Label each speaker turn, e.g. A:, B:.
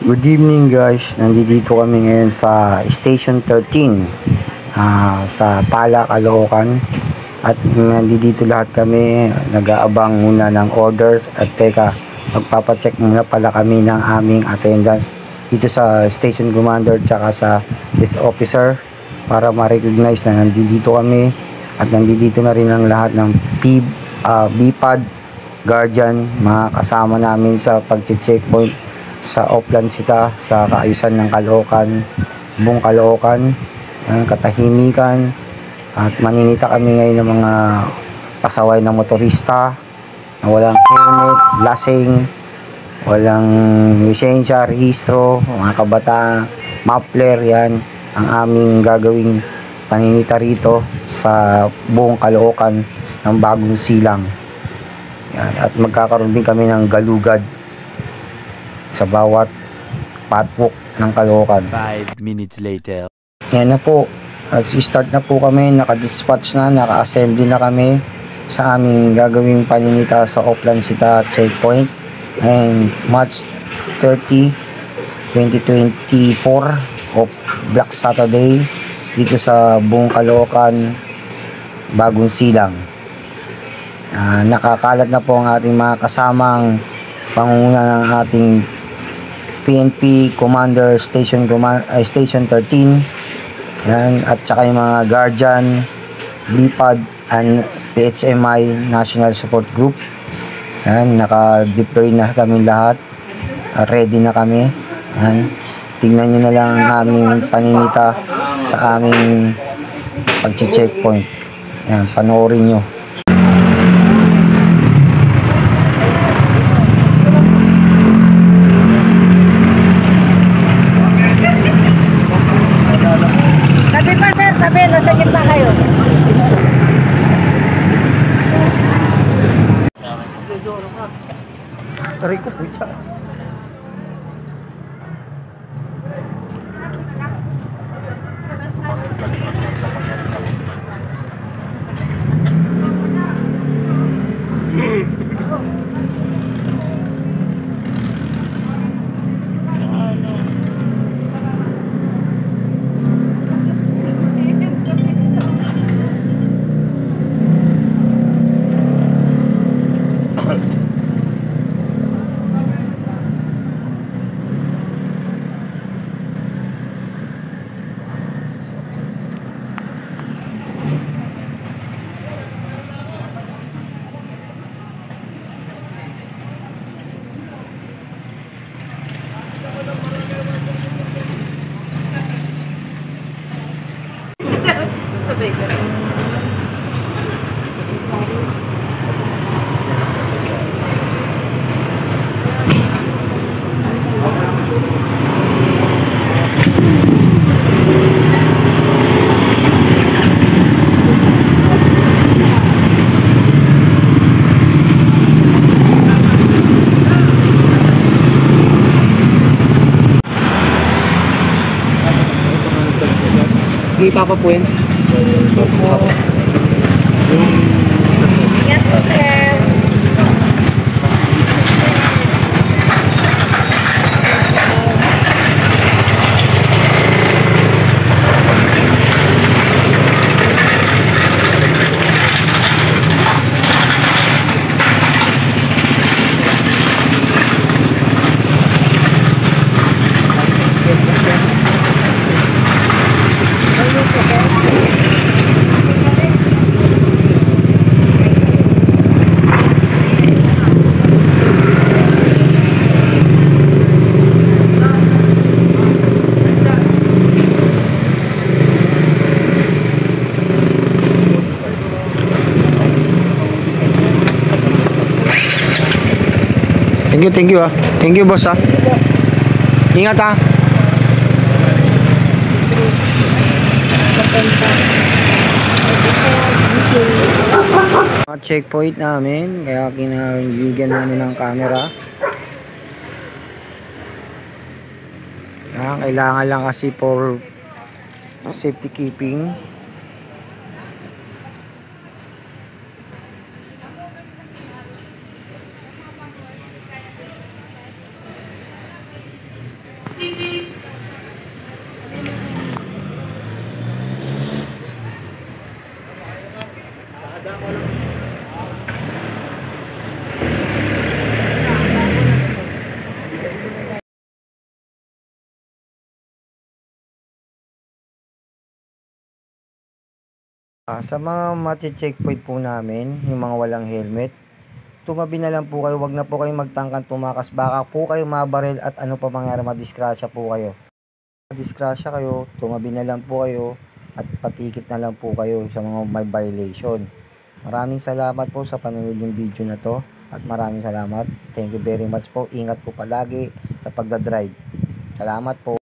A: Good evening guys, nandito kami ngayon sa Station 13 sa Tala, Caloocan. At nandito lahat kami, nag-aabang muna ng orders. At teka, magpapacheck muna pala kami ng aming attendance dito sa Station Commander tsaka sa Desk Officer para ma-recognize na nandito kami. At nandito na rin ang lahat ng BPAD, Guardian, mga kasama namin sa pag-checkpoint sa Oplan Sita, sa kaayusan ng Caloocan, buong Caloocan, katahimikan. At maninita kami ngayon ng mga pasaway ng motorista na walang helmet, lasing, walang lisensya, rehistro, mga kabataan, muffler. Yan ang aming gagawing paninita rito sa buong Caloocan ng Bagong Silang. Yan. At magkakaroon din kami ng galugad sa bawat patwalk ng Caloocan.
B: 5 minutes later.
A: Yan na po. Nag-start na po kami. Naka-dispatch na. Naka-assembly na kami sa aming gagawing paninita sa Oplan Sita Checkpoint. And March 30, 2024 of Black Saturday dito sa buong Caloocan, Bagong Silang. Nakakalat na po ang ating mga kasamang pangunguna ng ating PNP Commander Station 13. Yan, at saka yung mga Guardian, BPAD and PHMI National Support Group. Yan, naka-deploy na kami lahat. Ready na kami. Yan, tingnan nyo na lang ang aming paninita sa aming pag-checkpoint. Yan, panoorin nyo.
C: Tabi pa sir, tabi, nasa gitna kayo.
A: Taray ko po siya.
D: Ipapapuin.
C: Yes po sir.
A: Thank you Thank you boss Ingat checkpoint namin, kaya kinabigyan namin ng camera. Kailangan lang kasi for safety keeping. Sa mga mati-checkpoint po namin, yung mga walang helmet, tumabi na lang po kayo, wag na po kayo magtangkang tumakas, baka po kayo mabaril at ano pa mangyari, madisgrasya po kayo. Madisgrasya kayo, tumabi na lang po kayo at patikit na lang po kayo sa mga may violation. Maraming salamat po sa panonood ng video na to at maraming salamat. Thank you very much po. Ingat po palagi sa pagdadrive. Salamat po.